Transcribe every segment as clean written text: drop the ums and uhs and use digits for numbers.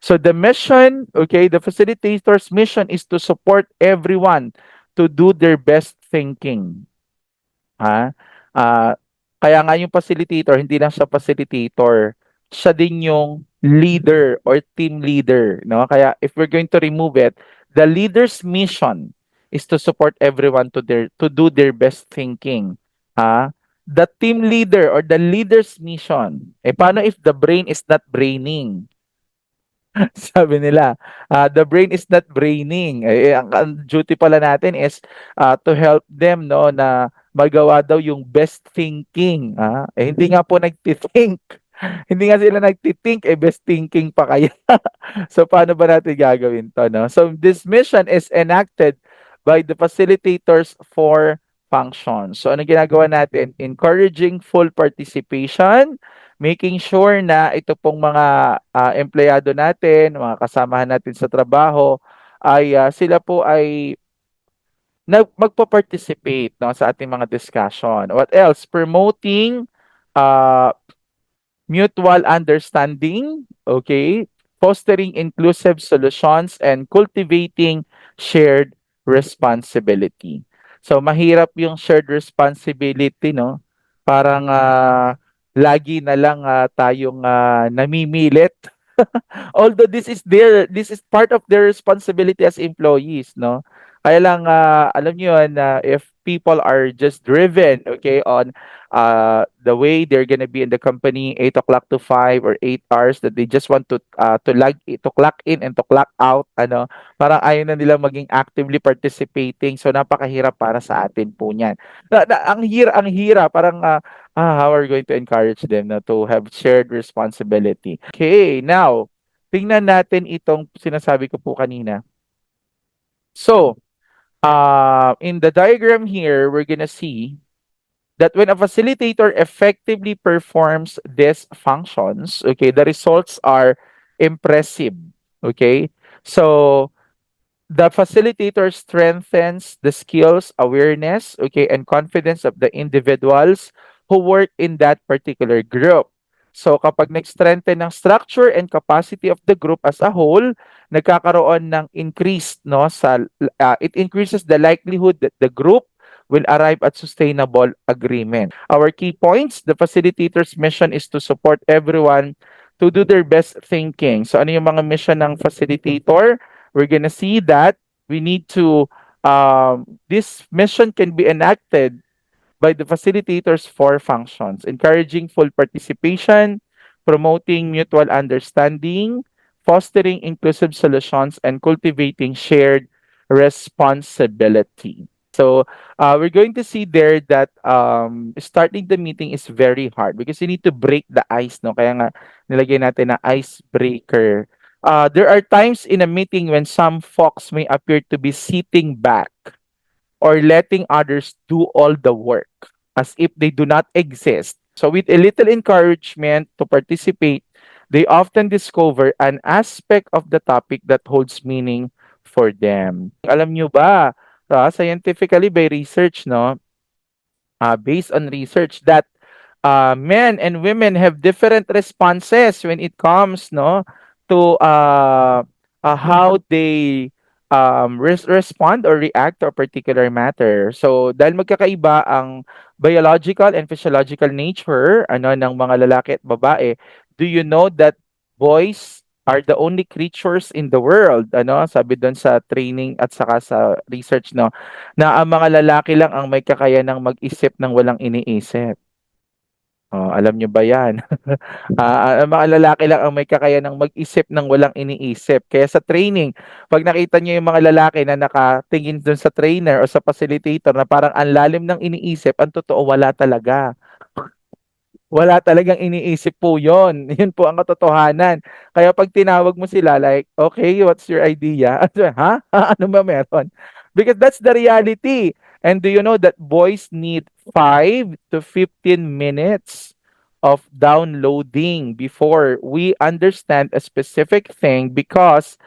So the mission, okay, the facilitator's mission is to support everyone to do their best thinking. Ha? Ah, kaya nga yung facilitator, hindi lang siya facilitator, siya din yung leader or team leader, no? Kaya if we're going to remove it, the leader's mission is to support everyone to do their best thinking. Ha? The team leader or the leader's mission, paano if the brain is not braining? Sabi nila, the brain is not braining. Ang duty pala natin is to help them, no, na magawa daw yung best thinking. Hindi nga po nagtithink. Hindi nga sila nagtithink, best thinking pa kaya. So paano ba natin gagawin to, no? So this mission is enacted by the facilitators for functions. So ano ginagawa natin? Encouraging full participation, making sure na ito pong mga empleyado natin, mga kasamahan natin sa trabaho, ay sila po ay magpo-participate, no, sa ating mga discussion. What else? Promoting uh, mutual understanding, okay, fostering inclusive solutions, and cultivating shared responsibility. So, mahirap yung shared responsibility, no? Parang lagi na lang tayong namimilit. Although this is part of their responsibility as employees, no? Kaya lang alam niyo yun, if people are just driven, okay, on the way they're gonna be in the company 8 o'clock to 5 or 8 hours, that they just want to clock in and to clock out, ano, parang ayaw na nila maging actively participating, so napakahirap para sa atin po niyan. Ang hirap, parang how are we going to encourage them na to have shared responsibility? Okay, now, tingnan natin itong sinasabi ko po kanina. So, in the diagram here, we're gonna see that when a facilitator effectively performs these functions, okay, the results are impressive. Okay, so the facilitator strengthens the skills, awareness, okay, and confidence of the individuals who work in that particular group. So kapag nag-strengthen ng structure and capacity of the group as a whole, nagkakaroon ng increase, no, it increases the likelihood that the group will arrive at sustainable agreement. Our key points: the facilitator's mission is to support everyone to do their best thinking. So ano yung mga mission ng facilitator? We're gonna see that we need to this mission can be enacted by the facilitators for functions, encouraging full participation, promoting mutual understanding, fostering inclusive solutions, and cultivating shared responsibility. So we're going to see there that starting the meeting is very hard because you need to break the ice, no? Kaya nga nilagay natin na icebreaker. There are times in a meeting when some folks may appear to be sitting back or letting others do all the work as if they do not exist. So, with a little encouragement to participate, they often discover an aspect of the topic that holds meaning for them. Alam nyo ba, scientifically by research, no, based on research, that men and women have different responses when it comes, no, to how they respond or react to a particular matter. So dahil magkakaiba ang biological and physiological nature, ano, ng mga lalaki at babae, do you know that boys are the only creatures in the world, ano, sabi doon sa training at saka sa research, no, na ang mga lalaki lang ang may kakayanang mag-isip ng walang iniisip. Oh, alam nyo ba yan? Ang mga lalaki lang ang may kakayanang mag-isip ng walang iniisip. Kaya sa training, pag nakita nyo yung mga lalaki na nakatingin dun sa trainer o sa facilitator na parang ang lalim ng iniisip, ang totoo, wala talaga. Wala talagang iniisip po yon. Yun po ang katotohanan. Kaya pag tinawag mo sila like, okay, what's your idea? Ha? Ano ba meron? Because that's the reality. And do you know that boys need 5 to 15 minutes of downloading before we understand a specific thing, because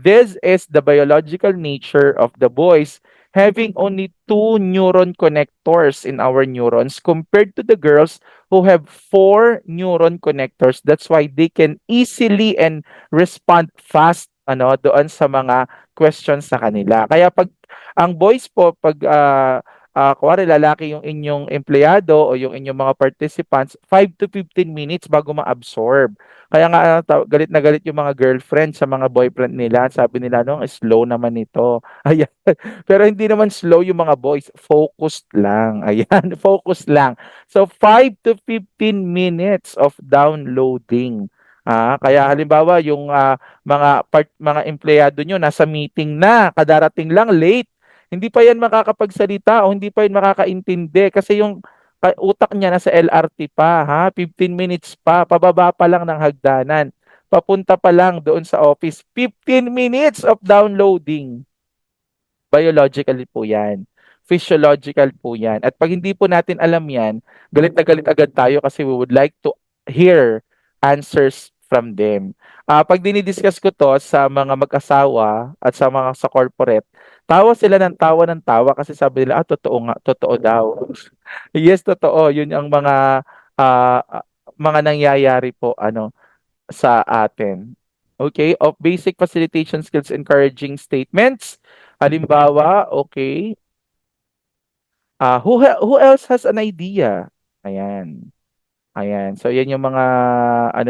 this is the biological nature of the boys. having only two neuron connectors in our neurons compared to the girls who have four neuron connectors. That's why they can easily and respond fast doon sa mga questions sa kanila. Kaya pag ang boys po pag kuwari lalaki yung inyong empleyado o yung inyong mga participants, 5 to 15 minutes bago ma-absorb. Kaya nga galit na galit yung mga girlfriend sa mga boyfriend nila. Sabi nila, no, slow naman ito. Ayan. Pero hindi naman slow yung mga boys. Focused lang. Ayan, focused lang. So, 5 to 15 minutes of downloading. Kaya halimbawa yung mga empleyado nyo nasa meeting na, kadarating lang late. Hindi pa yan makakapagsalita o hindi pa yan makakaintindi kasi yung utak niya nasa LRT pa, 15 minutes pa, pababa pa lang ng hagdanan. Papunta pa lang doon sa office. 15 minutes of downloading. Biologically po yan. Physiological po yan. At pag hindi po natin alam yan, galit na galit agad tayo kasi we would like to hear answers from them. Pag dinidiscuss ko to sa mga mag-asawa at sa mga sa corporate, tawa sila ng tawa kasi sabi nila, totoo nga, totoo daw. Yes, totoo. Yun ang mga nangyayari po sa atin. Okay, of basic facilitation skills encouraging statements. Halimbawa, okay, who else has an idea? Ayan. Ayan. So yan yung mga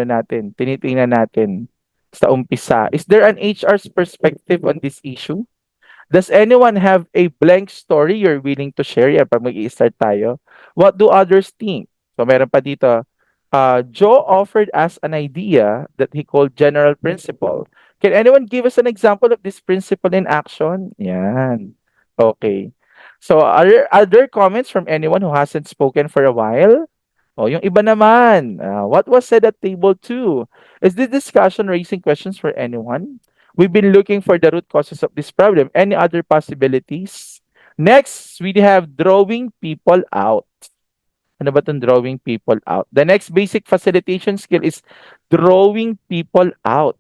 natin, tinitingnan natin sa umpisa. Is there an HR's perspective on this issue? Does anyone have a blank story you're willing to share? Yan, pag mag-i-start tayo. What do others think? So, meron pa dito. Joe offered us an idea that he called general principle. Can anyone give us an example of this principle in action? Yan. Okay. So, are there comments from anyone who hasn't spoken for a while? Oh, yung iba naman. What was said at table two? Is this discussion raising questions for anyone? We've been looking for the root causes of this problem. Any other possibilities? Next, we have drawing people out. Ano ba itong drawing people out? The next basic facilitation skill is drawing people out.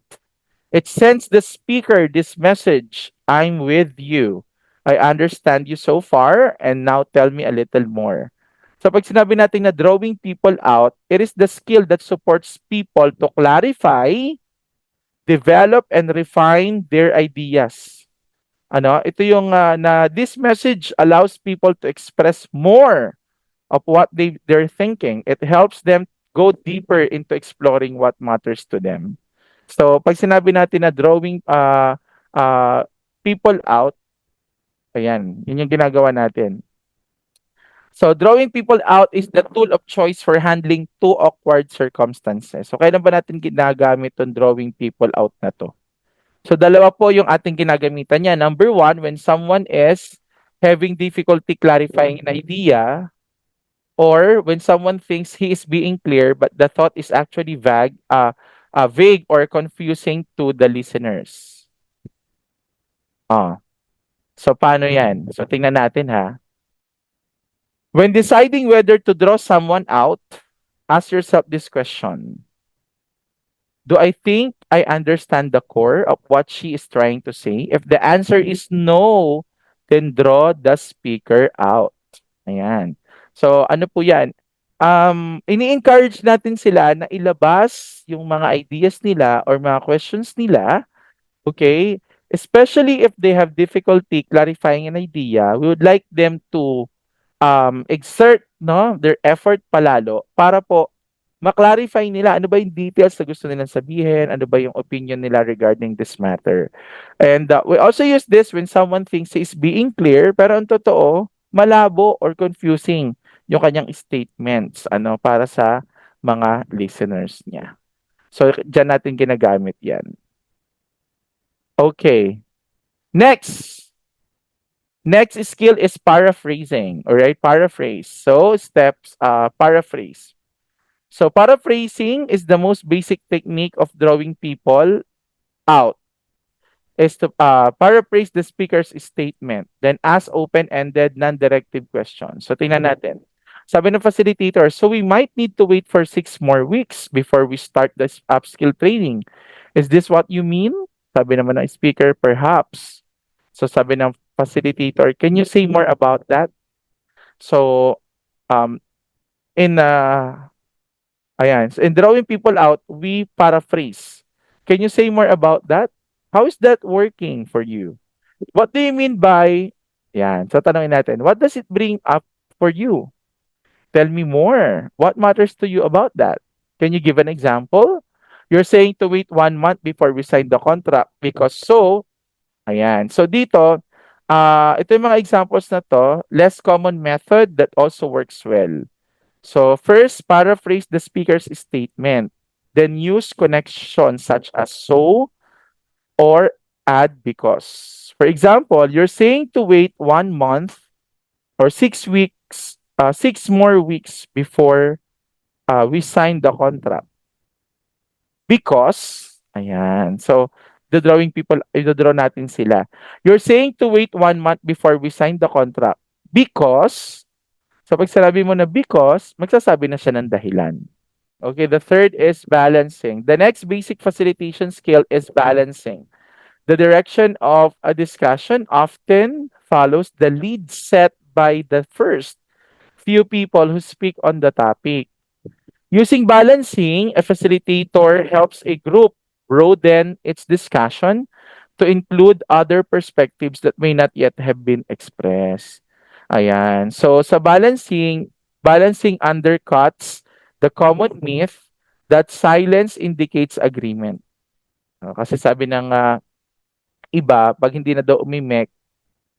It sends the speaker this message: I'm with you. I understand you so far, and now tell me a little more. So pag sinabi natin na drawing people out, it is the skill that supports people to clarify, develop, and refine their ideas. Ito yung na this message allows people to express more of what they're thinking. It helps them go deeper into exploring what matters to them. So, pag sinabi natin na drawing uh, people out, ayan, yun yung ginagawa natin. So, drawing people out is the tool of choice for handling two awkward circumstances. So, kailan ba natin ginagamit tong drawing people out na to? So, dalawa po yung ating ginagamitan niya. Number one, when someone is having difficulty clarifying an idea, or when someone thinks he is being clear but the thought is actually vague or confusing to the listeners. So, paano yan? So, tingnan natin When deciding whether to draw someone out, ask yourself this question. Do I think I understand the core of what she is trying to say? If the answer is no, then draw the speaker out. Ayan. So, ano po yan? Ini-encourage natin sila na ilabas yung mga ideas nila or mga questions nila, okay? Especially if they have difficulty clarifying an idea, we would like them to exert their effort palalo para po ma-clarify nila ano ba yung details na gusto nilang sabihin, ano ba yung opinion nila regarding this matter. And we also use this when someone thinks he's being clear pero ang totoo, malabo or confusing yung kanyang statements para sa mga listeners niya. So, dyan natin ginagamit yan. Okay. Next skill is paraphrasing. All right, paraphrase. So, steps, paraphrase. So, paraphrasing is the most basic technique of drawing people out. Is to paraphrase the speaker's statement, then ask open-ended, non-directive questions. So, tingnan natin. Sabi ng facilitator, so we might need to wait for 6 more weeks before we start this upskill training. Is this what you mean? Sabi naman ng speaker, perhaps. So, sabi ng facilitator. Can you say more about that? So, um, in ayan, so in drawing people out, we paraphrase. Can you say more about that? How is that working for you? What do you mean by, yan, so tanongin natin, what does it bring up for you? Tell me more. What matters to you about that? Can you give an example? You're saying to wait 1 month before we sign the contract because so, ayan. So dito, ito yung mga examples na to, less common method that also works well. So first, paraphrase the speaker's statement. Then use connections such as so or add because. For example, you're saying to wait 1 month or 6 weeks, 6 more weeks before we sign the contract. Because, ayan. So, i-draw natin sila. You're saying to wait 1 month before we sign the contract. Because, so pag sinabi mo na because, magsasabi na siya ng dahilan. Okay, the third is balancing. The next basic facilitation skill is balancing. The direction of a discussion often follows the lead set by the first few people who speak on the topic. Using balancing, a facilitator helps a group broaden its discussion to include other perspectives that may not yet have been expressed. Ayan. So sa balancing, balancing undercuts the common myth that silence indicates agreement. Kasi sabi ng iba, pag hindi na daw umimek,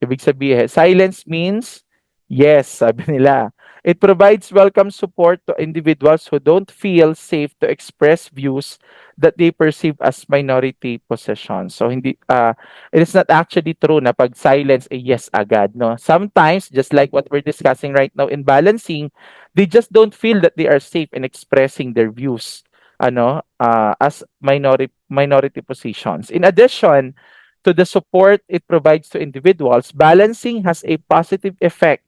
ibig sabihin, silence means yes, sabi nila. It provides welcome support to individuals who don't feel safe to express views that they perceive as minority positions. So hindi it is not actually true na pag silence ay yes agad, no. Sometimes just like what we're discussing right now in balancing, they just don't feel that they are safe in expressing their views as minority positions. In addition, to the support it provides to individuals, balancing has a positive effect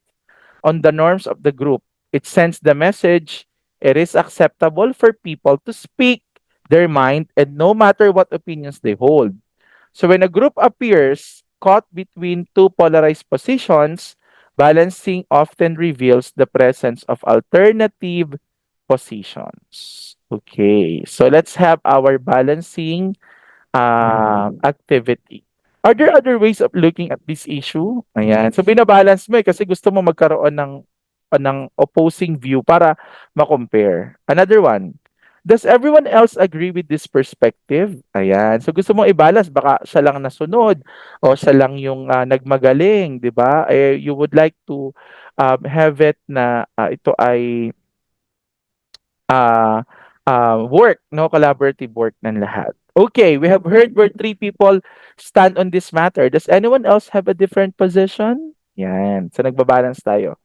on the norms of the group. It sends the message it is acceptable for people to speak their mind and no matter what opinions they hold. So when a group appears caught between two polarized positions, balancing often reveals the presence of alternative positions. Okay, so let's have our balancing activity. Are there other ways of looking at this issue? Ayan. So binabalance mo kasi gusto mo magkaroon ng opposing view para ma-compare. Another one. Does everyone else agree with this perspective? Ayan. So gusto mong i-balance baka siya lang nasunod o siya lang yung nagmagaling, 'di ba? You would like to have it na ito ay uh, work, no? Collaborative work ng lahat. Okay, we have heard where three people stand on this matter. Does anyone else have a different position? Yan. So nagbabalance tayo.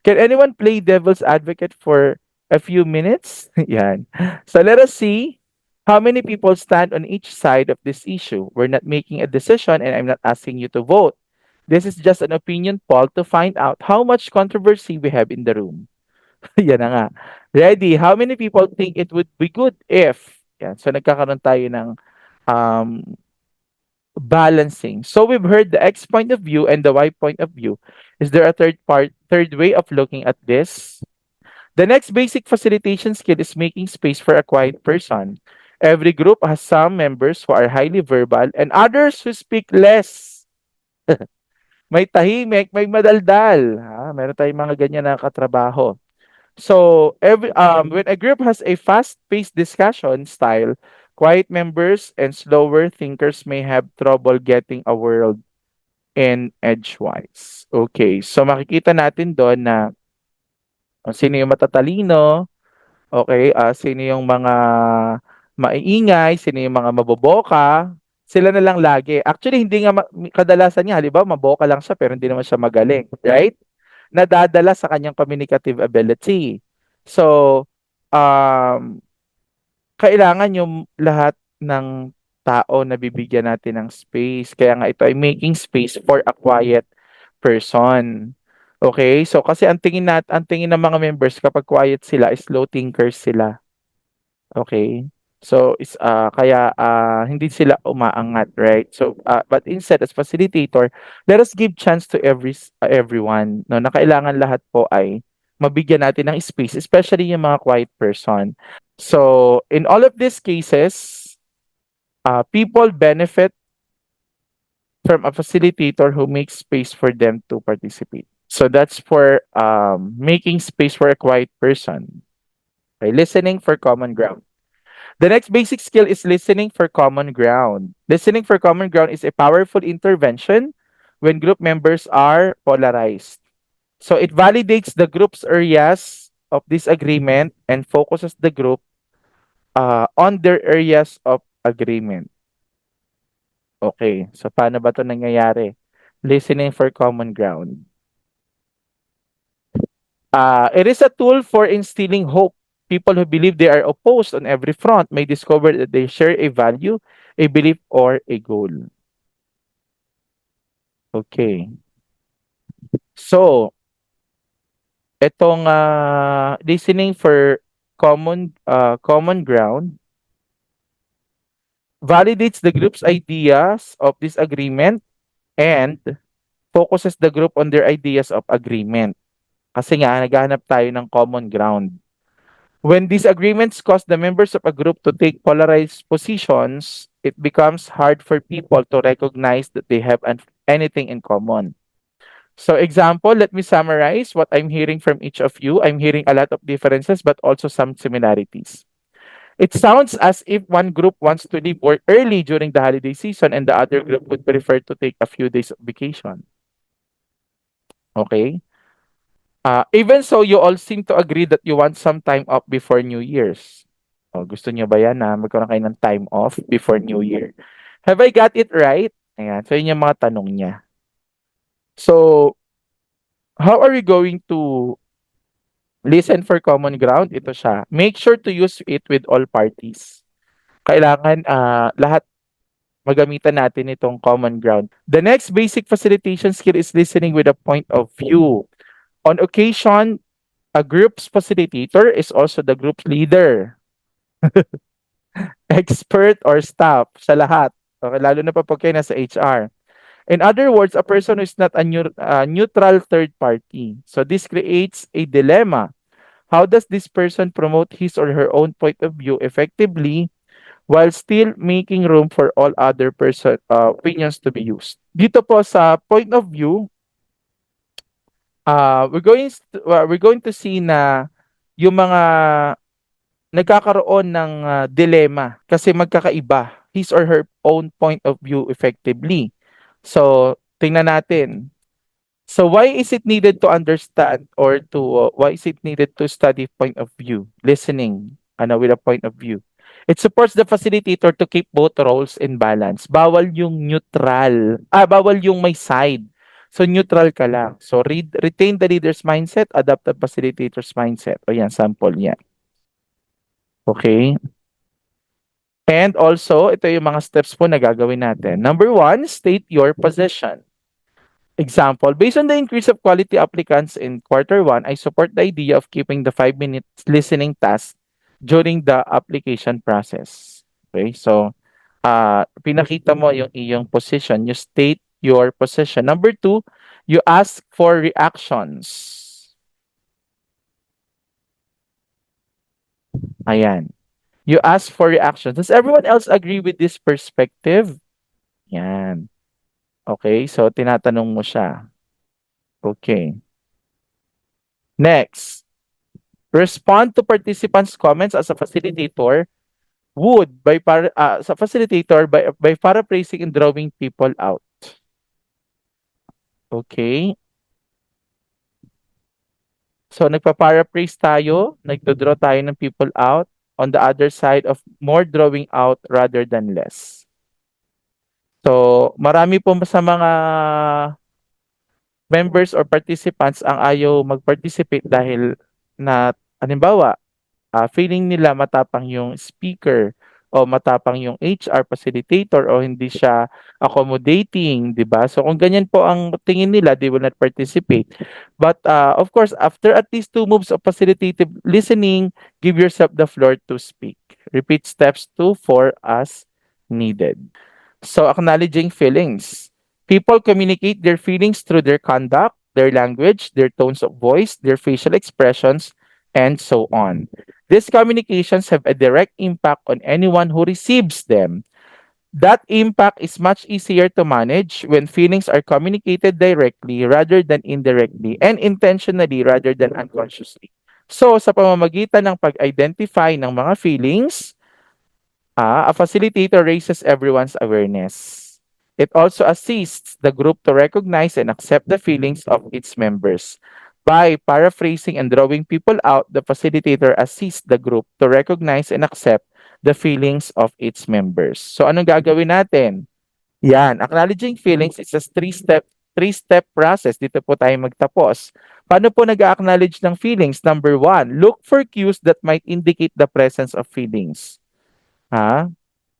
Can anyone play devil's advocate for a few minutes? Yan. So let us see how many people stand on each side of this issue. We're not making a decision and I'm not asking you to vote. This is just an opinion poll to find out how much controversy we have in the room. Yan na nga. Ready? How many people think it would be good if? Yan. So nagkakaroon tayo ng um, balancing. So we've heard the X point of view and the Y point of view. Is there a third way of looking at this? The next basic facilitation skill is making space for a quiet person. Every group has some members who are highly verbal and others who speak less. May tahimik, may madaldal. Meron tayong mga ganyan na katrabaho. So when a group has a fast-paced discussion style, quiet members and slower thinkers may have trouble getting a word in edgewise. Okay, so makikita natin doon na sino yung matatalino, okay, sino yung mga maiingay, sino yung mga maboboka, sila na lang lagi. Actually, hindi nga kadalasan niya, halimbawa, maboka lang siya pero hindi naman siya magaling, right? Nadadala sa kanyang communicative ability. So, um, kailangan yung lahat ng tao na bibigyan natin ng space. Kaya nga ito ay making space for a quiet person. Okay? So, kasi ang tingin ng mga members kapag quiet sila is slow thinkers sila. Okay? So kaya hindi sila umaangat, right? So but instead as facilitator, let us give chance to everyone no na kailangan lahat po ay mabigyan natin ng space, especially yung mga quiet person. So in all of these cases, people benefit from a facilitator who makes space for them to participate. So that's for making space for a quiet person. Okay, listening for common ground. The next basic skill is listening for common ground. Listening for common ground is a powerful intervention when group members are polarized. So it validates the group's areas of disagreement and focuses the group on their areas of agreement. Okay, so paano ba ito nangyayari? Listening for common ground. It is a tool for instilling hope. People who believe they are opposed on every front may discover that they share a value, a belief, or a goal. Okay. So, itong listening for common ground validates the group's ideas of disagreement and focuses the group on their ideas of agreement. Kasi nga, naghahanap tayo ng common ground. When disagreements cause the members of a group to take polarized positions, it becomes hard for people to recognize that they have anything in common. So, example, let me summarize what I'm hearing from each of you. I'm hearing a lot of differences, but also some similarities. It sounds as if one group wants to leave work early during the holiday season and the other group would prefer to take a few days of vacation. Okay? Even so, you all seem to agree that you want some time off before New Year's. Oh, gusto niyo ba yan na magkaroon kayo ng time off before New Year? Have I got it right? Ayan. So, yun yung mga tanong niya. So, how are we going to listen for common ground? Ito siya. Make sure to use it with all parties. Kailangan lahat magamitan natin itong common ground. The next basic facilitation skill is listening with a point of view. On occasion, a group's facilitator is also the group's leader, expert, or staff sa lahat. Okay, lalo na pa pag kayo nasa HR. In other words, a person who is not a neutral third party. So this creates a dilemma. How does this person promote his or her own point of view effectively while still making room for all other opinions to be used? Dito po sa point of view, we're going to see na yung mga nagkakaroon ng dilemma kasi magkakaiba his or her own point of view effectively. So, tingnan natin. So, why is it needed to understand or to why is it needed to study point of view? Listening with a point of view. It supports the facilitator to keep both roles in balance. Bawal yung neutral. Bawal yung may side. So, neutral ka lang. So, retain the leader's mindset, adapt the facilitator's mindset. O yan, sample niya. Okay? And also, ito yung mga steps po na gagawin natin. Number 1, state your position. Example, based on the increase of quality applicants in Q1, I support the idea of keeping the 5 minute listening task during the application process. Okay, so pinakita mo yung iyong position. You state your position. Number 2, you ask for reactions. Ayan. You ask for reactions. Does everyone else agree with this perspective? Yan. Okay, so tinatanong mo siya. Okay. Next, respond to participants' comments as a facilitator would sa facilitator by paraphrasing and drawing people out. Okay. So nagpa-paraphrase tayo, nagdo-draw tayo ng people out on the other side of more drawing out rather than less. So, marami po sa mga members or participants ang ayaw mag-participate dahil na halimbawa, feeling nila matapang yung speaker o matapang yung HR facilitator o hindi siya accommodating, 'di ba? So kung ganyan po ang tingin nila, they will not participate. But of course, after at least 2 moves of facilitative listening, give yourself the floor to speak. Repeat steps 2, 4 as needed. So, acknowledging feelings. People communicate their feelings through their conduct, their language, their tones of voice, their facial expressions, and so on. These communications have a direct impact on anyone who receives them. That impact is much easier to manage when feelings are communicated directly rather than indirectly and intentionally rather than unconsciously. So, sa pamamagitan ng pag-identify ng mga feelings, a facilitator raises everyone's awareness. It also assists the group to recognize and accept the feelings of its members. By paraphrasing and drawing people out, the facilitator assists the group to recognize and accept the feelings of its members. So anong gagawin natin? Yan, acknowledging feelings is a three-step process. Dito po tayo magtapos. Paano po nag-acknowledge ng feelings? Number one, look for cues that might indicate the presence of feelings. Ha?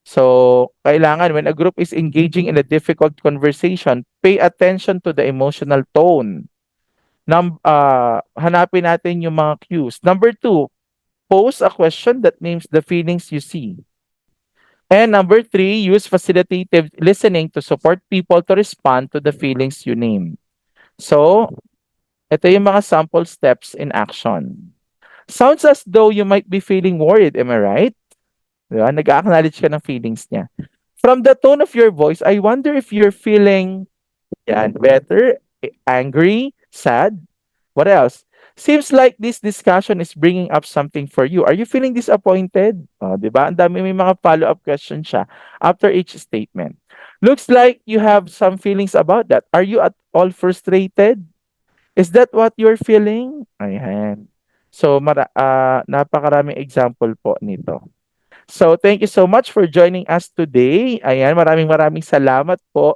So, kailangan when a group is engaging in a difficult conversation, pay attention to the emotional tone. Hanapin natin yung mga cues. Number two, pose a question that names the feelings you see. And number three, use facilitative listening to support people to respond to the feelings you name. So, ito yung mga sample steps in action. Sounds as though you might be feeling worried, am I right? Diba? Nag-acknowledge ka ng feelings niya. From the tone of your voice, I wonder if you're feeling better, angry, sad. What else? Seems like this discussion is bringing up something for you. Are you feeling disappointed? Oh, di ba? Ang dami may mga follow-up question siya after each statement. Looks like you have some feelings about that. Are you at all frustrated? Is that what you're feeling? Ayan. So, napakaraming example po nito. So, thank you so much for joining us today. Ayan, maraming salamat po